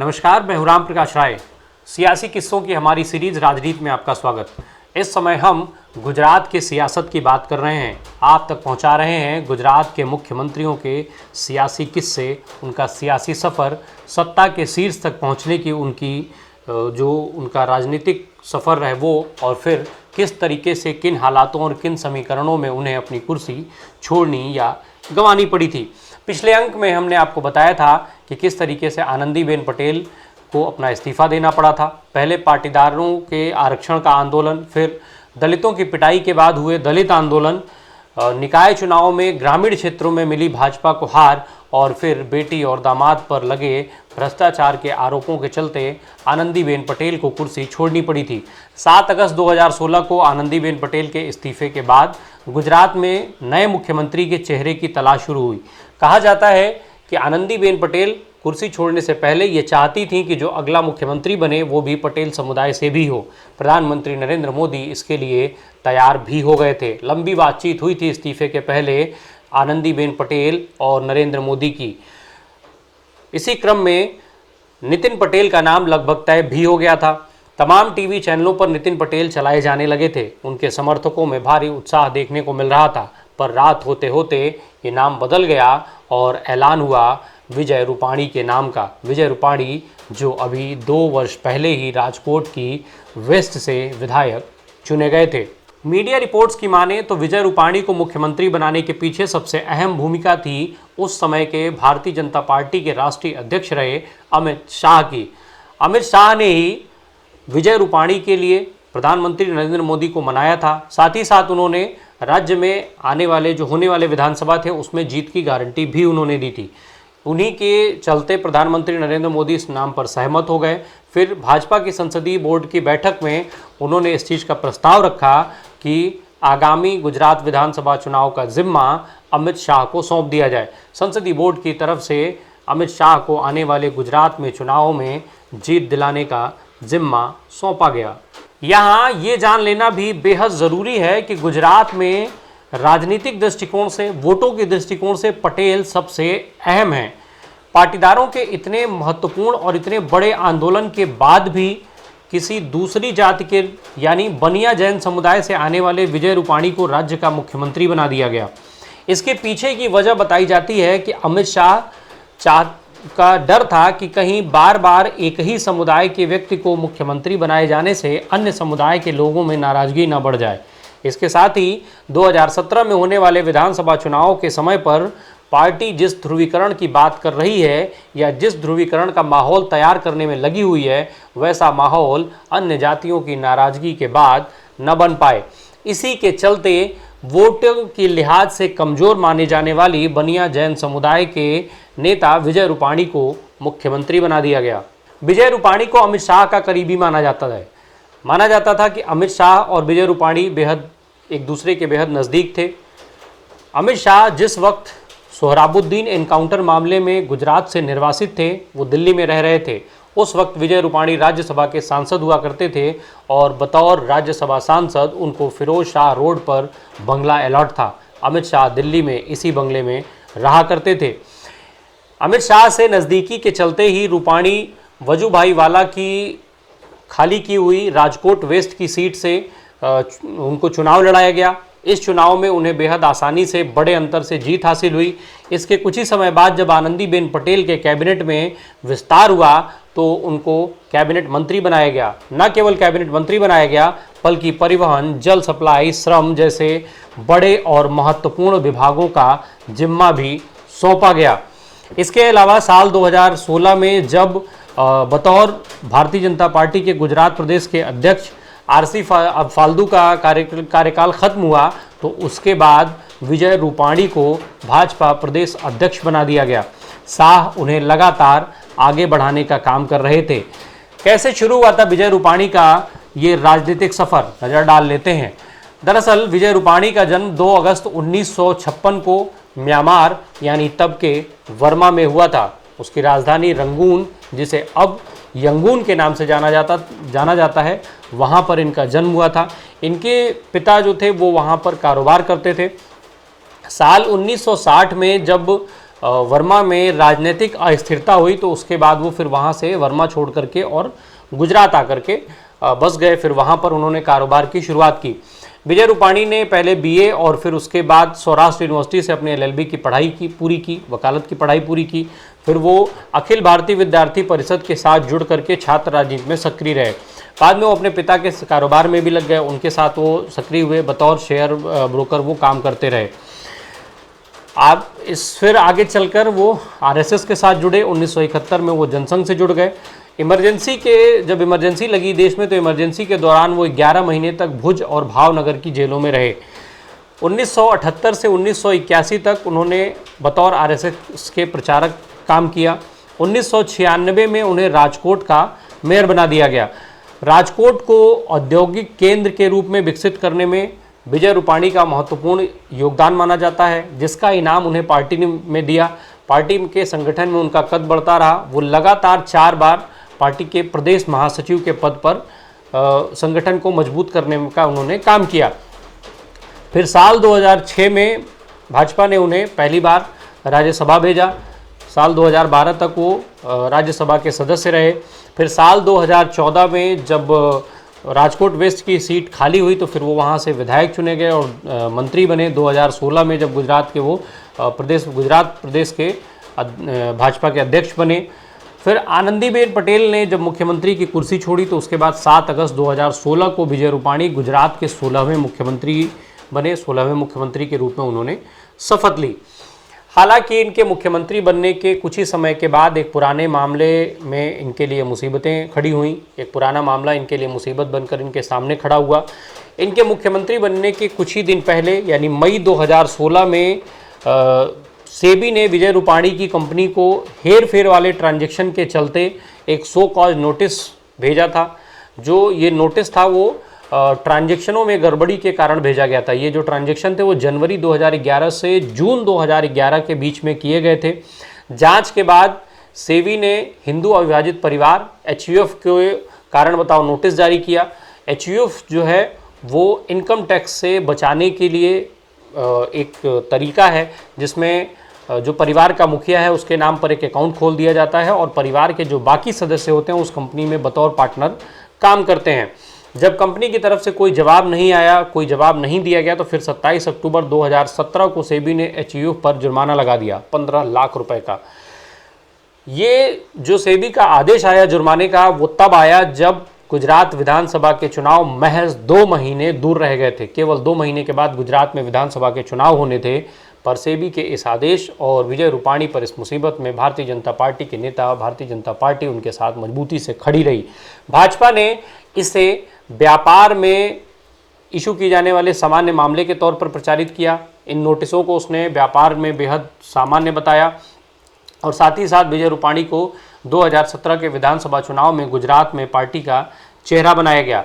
नमस्कार, मैं हूं राम प्रकाश राय। सियासी किस्सों की हमारी सीरीज राजनीति में आपका स्वागत। इस समय हम गुजरात की सियासत की बात कर रहे हैं। आप तक पहुंचा रहे हैं गुजरात के मुख्यमंत्रियों के सियासी किस्से, उनका सियासी सफ़र, सत्ता के शीर्ष तक पहुंचने की उनका राजनीतिक सफ़र रहे वो, और फिर किस तरीके से, किन हालातों और किन समीकरणों में उन्हें अपनी कुर्सी छोड़नी या गंवानी पड़ी थी। पिछले अंक में हमने आपको बताया था कि किस तरीके से आनंदीबेन पटेल को अपना इस्तीफ़ा देना पड़ा था। पहले पाटीदारों के आरक्षण का आंदोलन, फिर दलितों की पिटाई के बाद हुए दलित आंदोलन, निकाय चुनाव में ग्रामीण क्षेत्रों में मिली भाजपा को हार, और फिर बेटी और दामाद पर लगे भ्रष्टाचार के आरोपों के चलते आनंदीबेन पटेल को कुर्सी छोड़नी पड़ी थी। 7 अगस्त 2016 को आनंदीबेन पटेल के इस्तीफे के बाद गुजरात में नए मुख्यमंत्री के चेहरे की तलाश शुरू हुई। कहा जाता है कि आनंदीबेन पटेल कुर्सी छोड़ने से पहले ये चाहती थी कि जो अगला मुख्यमंत्री बने वो भी पटेल समुदाय से भी हो। प्रधानमंत्री नरेंद्र मोदी इसके लिए तैयार भी हो गए थे। लंबी बातचीत हुई थी इस्तीफे के पहले आनंदीबेन पटेल और नरेंद्र मोदी की। इसी क्रम में नितिन पटेल का नाम लगभग तय भी हो गया था। तमाम टीवी चैनलों पर नितिन पटेल चलाए जाने लगे थे। उनके समर्थकों में भारी उत्साह देखने को मिल रहा था। पर रात होते होते ये नाम बदल गया और ऐलान हुआ विजय रूपाणी के नाम का। विजय रूपाणी जो अभी 2 वर्ष पहले ही राजकोट की वेस्ट से विधायक चुने गए थे। मीडिया रिपोर्ट्स की माने तो विजय रूपाणी को मुख्यमंत्री बनाने के पीछे सबसे अहम भूमिका थी उस समय के भारतीय जनता पार्टी के राष्ट्रीय अध्यक्ष रहे अमित शाह की। अमित शाह ने ही विजय रूपाणी के लिए प्रधानमंत्री नरेंद्र मोदी को मनाया था। साथ ही साथ उन्होंने राज्य में आने वाले जो होने वाले विधानसभा थे उसमें जीत की गारंटी भी उन्होंने दी थी। उन्हीं के चलते प्रधानमंत्री नरेंद्र मोदी इस नाम पर सहमत हो गए। फिर भाजपा की संसदीय बोर्ड की बैठक में उन्होंने इस चीज़ का प्रस्ताव रखा कि आगामी गुजरात विधानसभा चुनाव का जिम्मा अमित शाह को सौंप दिया जाए। संसदीय बोर्ड की तरफ से अमित शाह को आने वाले गुजरात में चुनाव में जीत दिलाने का जिम्मा सौंपा गया। यहाँ ये जान लेना भी बेहद ज़रूरी है कि गुजरात में राजनीतिक दृष्टिकोण से, वोटों के दृष्टिकोण से पटेल सबसे अहम हैं। पाटीदारों के इतने महत्वपूर्ण और इतने बड़े आंदोलन के बाद भी किसी दूसरी जाति के यानी बनिया जैन समुदाय से आने वाले विजय रूपाणी को राज्य का मुख्यमंत्री बना दिया गया। इसके पीछे की वजह बताई जाती है कि अमित शाह का डर था कि कहीं बार बार एक ही समुदाय के व्यक्ति को मुख्यमंत्री बनाए जाने से अन्य समुदाय के लोगों में नाराजगी न बढ़ जाए। इसके साथ ही 2017 में होने वाले विधानसभा चुनाव के समय पर पार्टी जिस ध्रुवीकरण की बात कर रही है या जिस ध्रुवीकरण का माहौल तैयार करने में लगी हुई है, वैसा माहौल अन्य जातियों की नाराजगी के बाद न बन पाए। इसी के चलते वोटों के लिहाज से कमज़ोर माने जाने वाली बनिया जैन समुदाय के नेता विजय रूपाणी को मुख्यमंत्री बना दिया गया। विजय रूपाणी को अमित शाह का करीबी माना जाता था कि अमित शाह और विजय रूपाणी एक दूसरे के बेहद नज़दीक थे। अमित शाह जिस वक्त सोहराबुद्दीन एनकाउंटर मामले में गुजरात से निर्वासित थे, वो दिल्ली में रह रहे थे। उस वक्त विजय रूपाणी राज्यसभा के सांसद हुआ करते थे और बतौर राज्यसभा सांसद उनको फिरोज शाह रोड पर बंगला अलॉट था। अमित शाह दिल्ली में इसी बंगले में रहा करते थे। अमित शाह से नज़दीकी के चलते ही रूपाणी वजूभाई वाला की खाली की हुई राजकोट वेस्ट की सीट से उनको चुनाव लड़ाया गया। इस चुनाव में उन्हें बेहद आसानी से, बड़े अंतर से जीत हासिल हुई। इसके कुछ ही समय बाद जब आनंदीबेन पटेल के कैबिनेट में विस्तार हुआ तो उनको कैबिनेट मंत्री बनाया गया। न केवल कैबिनेट मंत्री बनाया गया बल्कि परिवहन, जल सप्लाई, श्रम जैसे बड़े और महत्वपूर्ण विभागों का जिम्मा भी सौंपा गया। इसके अलावा साल 2016 में जब बतौर भारतीय जनता पार्टी के गुजरात प्रदेश के अध्यक्ष आरसी फाल्दू का कार्यकाल खत्म हुआ तो उसके बाद विजय रूपाणी को भाजपा प्रदेश अध्यक्ष बना दिया गया। शाह उन्हें लगातार आगे बढ़ाने का काम कर रहे थे। कैसे शुरू हुआ था विजय रूपाणी का ये राजनीतिक सफ़र, नज़र डाल लेते हैं। दरअसल विजय रूपाणी का जन्म 2 अगस्त 1956 को म्यांमार यानी तब के वर्मा में हुआ था। उसकी राजधानी रंगून, जिसे अब यंगून के नाम से जाना जाता है, वहाँ पर इनका जन्म हुआ था। इनके पिता जो थे वो वहाँ पर कारोबार करते थे। साल 1960 में जब वर्मा में राजनीतिक अस्थिरता हुई तो उसके बाद वो फिर वहाँ से वर्मा छोड़ करके और गुजरात आकर के बस गए। फिर वहाँ पर उन्होंने कारोबार की शुरुआत की। विजय रूपाणी ने पहले बीए और फिर उसके बाद सौराष्ट्र यूनिवर्सिटी से अपने एलएलबी की पढ़ाई पूरी की, वकालत की पढ़ाई पूरी की। फिर वो अखिल भारतीय विद्यार्थी परिषद के साथ जुड़ करके छात्र राजनीति में सक्रिय रहे। बाद में वो अपने पिता के कारोबार में भी लग गए, उनके साथ वो सक्रिय हुए, बतौर शेयर ब्रोकर वो काम करते रहे। आप फिर आगे चलकर वो आरएसएस के साथ जुड़े। 1971 में वो जनसंघ से जुड़ गए। जब इमरजेंसी लगी देश में तो इमरजेंसी के दौरान वो 11 महीने तक भुज और भावनगर की जेलों में रहे। 1978 से 1981 तक उन्होंने बतौर आरएसएस के प्रचारक काम किया। 1996 में उन्हें राजकोट का मेयर बना दिया गया। राजकोट को औद्योगिक केंद्र के रूप में विकसित करने में विजय रूपाणी का महत्वपूर्ण योगदान माना जाता है, जिसका इनाम उन्हें पार्टी ने दिया। पार्टी के संगठन में उनका कद बढ़ता रहा। वो लगातार 4 बार पार्टी के प्रदेश महासचिव के पद पर संगठन को मजबूत करने का उन्होंने काम किया। फिर साल 2006 में भाजपा ने उन्हें पहली बार राज्यसभा भेजा। साल 2012 तक वो राज्यसभा के सदस्य रहे। फिर साल 2014 में जब राजकोट वेस्ट की सीट खाली हुई तो फिर वो वहाँ से विधायक चुने गए और मंत्री बने। 2016 में जब गुजरात प्रदेश के भाजपा के अध्यक्ष बने। फिर आनंदीबेन पटेल ने जब मुख्यमंत्री की कुर्सी छोड़ी तो उसके बाद 7 अगस्त 2016 को विजय रूपाणी गुजरात के 16वें मुख्यमंत्री बने। 16वें मुख्यमंत्री के रूप में उन्होंने शपथ ली। हालांकि इनके मुख्यमंत्री बनने के कुछ ही समय के बाद एक पुराने मामले में इनके लिए मुसीबतें खड़ी हुई। एक पुराना मामला इनके लिए मुसीबत बनकर इनके सामने खड़ा हुआ। इनके मुख्यमंत्री बनने के कुछ ही दिन पहले यानी मई 2016 में सेबी ने विजय रूपाणी की कंपनी को हेर फेर वाले ट्रांजैक्शन के चलते एक सो कॉज नोटिस भेजा था। जो ये नोटिस था वो ट्रांजैक्शनों में गड़बड़ी के कारण भेजा गया था। ये जो ट्रांजैक्शन थे वो जनवरी 2011 से जून 2011 के बीच में किए गए थे। जांच के बाद सेबी ने हिंदू अविभाजित परिवार HUF के कारण बताओ नोटिस जारी किया। HUF जो है वो इनकम टैक्स से बचाने के लिए एक तरीका है जिसमें जो परिवार का मुखिया है उसके नाम पर एक अकाउंट खोल दिया जाता है और परिवार के जो बाकी सदस्य होते हैं उस कंपनी में बतौर पार्टनर काम करते हैं। जब कंपनी की तरफ से कोई जवाब नहीं आया, कोई जवाब नहीं दिया गया तो फिर 27 अक्टूबर 2017 को सेबी ने HUF पर जुर्माना लगा दिया 15 लाख रुपए का। ये जो सेबी का आदेश आया जुर्माने का वो तब आया जब गुजरात विधानसभा के चुनाव महज 2 महीने दूर रह गए थे। केवल 2 महीने के बाद गुजरात में विधानसभा के चुनाव होने थे। पर सेबी के इस आदेश और विजय रूपाणी पर इस मुसीबत में भारतीय जनता पार्टी के नेता, भारतीय जनता पार्टी उनके साथ मजबूती से खड़ी रही। भाजपा ने इसे व्यापार में इशू किए जाने वाले सामान्य मामले के तौर पर प्रचारित किया। इन नोटिसों को उसने व्यापार में बेहद सामान्य बताया और साथ ही साथ विजय रूपाणी को 2017 के विधानसभा चुनाव में गुजरात में पार्टी का चेहरा बनाया गया।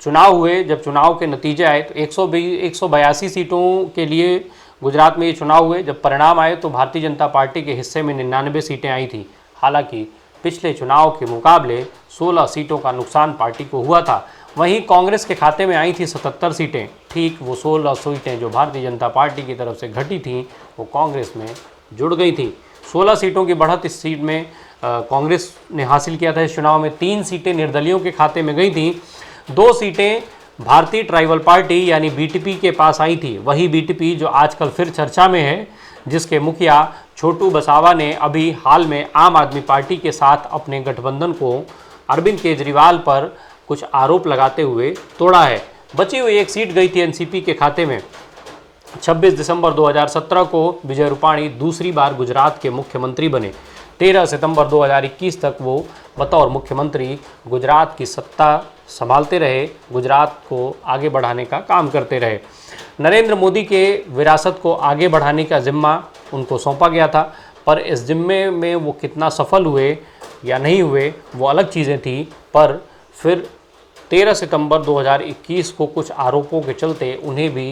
चुनाव हुए, जब चुनाव के नतीजे आए तो 182 सीटों के लिए गुजरात में ये चुनाव हुए। जब परिणाम आए तो भारतीय जनता पार्टी के हिस्से में 99 सीटें आई थी। हालांकि पिछले चुनाव के मुकाबले 16 सीटों का नुकसान पार्टी को हुआ था। वहीं कांग्रेस के खाते में आई थी 77 सीटें। ठीक वो 16 सीटें जो भारतीय जनता पार्टी की तरफ से घटी थीं वो कांग्रेस में जुड़ गई थी। 16 सीटों की बढ़त इस सीट में कांग्रेस ने हासिल किया था। इस चुनाव में 3 सीटें निर्दलियों के खाते में गई थी। 2 सीटें भारतीय ट्राइबल पार्टी यानी BTP के पास आई थी। वही BTP जो आजकल फिर चर्चा में है, जिसके मुखिया छोटू बसावा ने अभी हाल में आम आदमी पार्टी के साथ अपने गठबंधन को अरविंद केजरीवाल पर कुछ आरोप लगाते हुए तोड़ा है। बची हुई एक सीट गई थी NCP के खाते में। 26 दिसंबर 2017 को विजय रूपाणी दूसरी बार गुजरात के मुख्यमंत्री बने। 13 सितंबर 2021 तक वो बतौर मुख्यमंत्री गुजरात की सत्ता संभालते रहे, गुजरात को आगे बढ़ाने का काम करते रहे। नरेंद्र मोदी के विरासत को आगे बढ़ाने का जिम्मा उनको सौंपा गया था, पर इस जिम्मे में वो कितना सफल हुए या नहीं हुए वो अलग चीज़ें थी। पर फिर 13 सितंबर 2021 को कुछ आरोपों के चलते उन्हें भी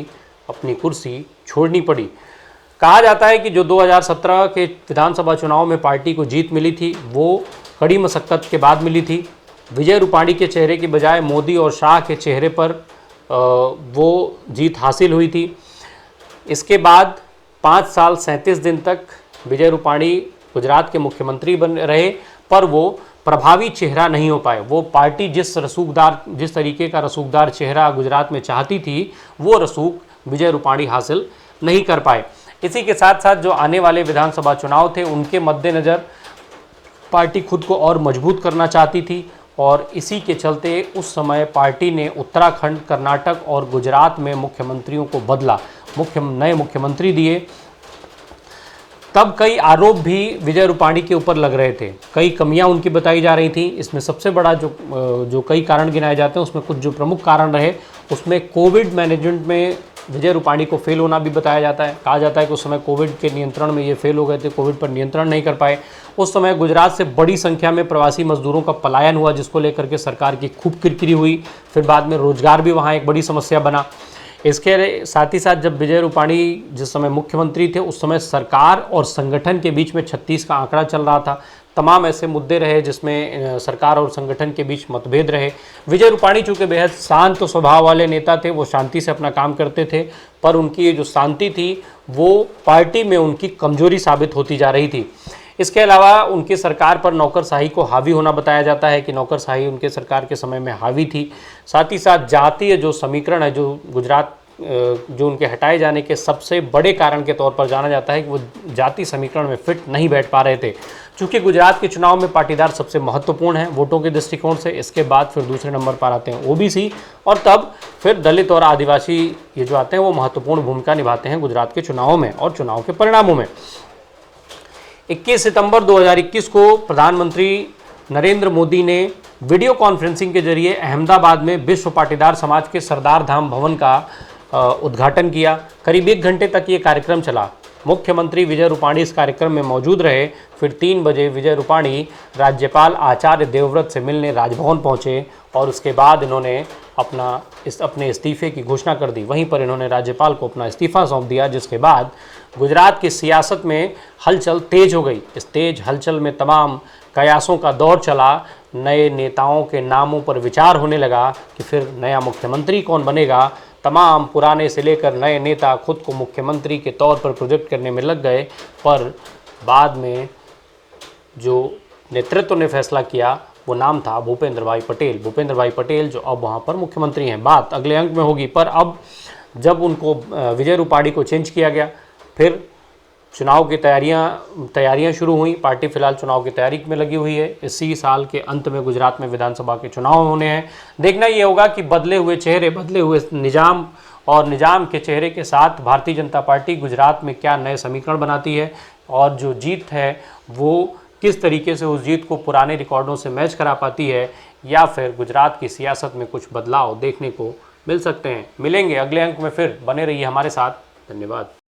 अपनी कुर्सी छोड़नी पड़ी। कहा जाता है कि जो 2017 के विधानसभा चुनाव में पार्टी को जीत मिली थी वो कड़ी मशक्क़त के बाद मिली थी। विजय रूपाणी के चेहरे की बजाय मोदी और शाह के चेहरे पर वो जीत हासिल हुई थी। इसके बाद 5 साल 37 दिन तक विजय रूपाणी गुजरात के मुख्यमंत्री बन रहे, पर वो प्रभावी चेहरा नहीं हो पाए। वो पार्टी जिस तरीके का रसूखदार चेहरा गुजरात में चाहती थी, वो रसूख विजय रूपाणी हासिल नहीं कर पाए। इसी के साथ साथ जो आने वाले विधानसभा चुनाव थे, उनके मद्देनज़र पार्टी खुद को और मजबूत करना चाहती थी, और इसी के चलते उस समय पार्टी ने उत्तराखंड, कर्नाटक और गुजरात में मुख्यमंत्रियों को बदला, नए मुख्यमंत्री दिए। तब कई आरोप भी विजय रूपाणी के ऊपर लग रहे थे, कई कमियां उनकी बताई जा रही थी। इसमें सबसे बड़ा जो कई कारण गिनाए जाते हैं, उसमें कुछ जो प्रमुख कारण रहे, उसमें कोविड मैनेजमेंट में विजय रूपाणी को फेल होना भी बताया जाता है। कहा जाता है कि उस समय कोविड के नियंत्रण में ये फेल हो गए थे, कोविड पर नियंत्रण नहीं कर पाए। उस समय गुजरात से बड़ी संख्या में प्रवासी मजदूरों का पलायन हुआ, जिसको लेकर के सरकार की खूब किरकिरी हुई। फिर बाद में रोजगार भी वहाँ एक बड़ी समस्या बना। इसके साथ ही साथ जब विजय रूपाणी जिस समय मुख्यमंत्री थे, उस समय सरकार और संगठन के बीच में 36 का आंकड़ा चल रहा था। तमाम ऐसे मुद्दे रहे जिसमें सरकार और संगठन के बीच मतभेद रहे। विजय रूपाणी चूँकि बेहद शांत स्वभाव वाले नेता थे, वो शांति से अपना काम करते थे, पर उनकी ये जो शांति थी वो पार्टी में उनकी कमजोरी साबित होती जा रही थी। इसके अलावा उनकी सरकार पर नौकरशाही को हावी होना बताया जाता है कि नौकरशाही उनके सरकार के समय में हावी थी। साथ ही साथ जातीय जो समीकरण है, जो गुजरात जो उनके हटाए जाने के सबसे बड़े कारण के तौर पर जाना जाता है कि वो जाति समीकरण में फिट नहीं बैठ पा रहे थे। चूँकि गुजरात के चुनाव में पाटीदार सबसे महत्वपूर्ण है वोटों के दृष्टिकोण से, इसके बाद फिर दूसरे नंबर पर आते हैं ओबीसी, और तब फिर दलित और आदिवासी ये जो आते हैं वो महत्वपूर्ण भूमिका निभाते हैं गुजरात के चुनावों में और चुनाव के परिणामों में। 21 सितंबर 2021 को प्रधानमंत्री नरेंद्र मोदी ने वीडियो कॉन्फ्रेंसिंग के जरिए अहमदाबाद में विश्व पाटीदार समाज के सरदार धाम भवन का उद्घाटन किया। करीब 1 घंटे तक ये कार्यक्रम चला। मुख्यमंत्री विजय रूपाणी इस कार्यक्रम में मौजूद रहे। फिर 3 बजे विजय रूपाणी राज्यपाल आचार्य देवव्रत से मिलने राजभवन पहुंचे और उसके बाद इन्होंने अपने इस्तीफे की घोषणा कर दी। वहीं पर इन्होंने राज्यपाल को अपना इस्तीफा सौंप दिया, जिसके बाद गुजरात की सियासत में हलचल तेज हो गई। इस तेज हलचल में तमाम कयासों का दौर चला। नए नेताओं के नामों पर विचार होने लगा कि फिर नया मुख्यमंत्री कौन बनेगा। तमाम पुराने से लेकर नए नेता खुद को मुख्यमंत्री के तौर पर प्रोजेक्ट करने में लग गए, पर बाद में जो नेतृत्व ने फैसला किया वो नाम था भूपेंद्र भाई पटेल। भूपेंद्र भाई पटेल जो अब वहाँ पर मुख्यमंत्री हैं। बात अगले अंक में होगी, पर अब जब उनको विजय रूपाणी को चेंज किया गया, फिर चुनाव की तैयारियां शुरू हुई। पार्टी फिलहाल चुनाव की तैयारी में लगी हुई है। इसी साल के अंत में गुजरात में विधानसभा के चुनाव होने हैं। देखना ये होगा कि बदले हुए चेहरे, बदले हुए निजाम और निजाम के चेहरे के साथ भारतीय जनता पार्टी गुजरात में क्या नए समीकरण बनाती है, और जो जीत है वो किस तरीके से उस जीत को पुराने रिकॉर्डों से मैच करा पाती है, या फिर गुजरात की सियासत में कुछ बदलाव देखने को मिल सकते हैं। मिलेंगे अगले अंक में, फिर बने रहिए हमारे साथ। धन्यवाद।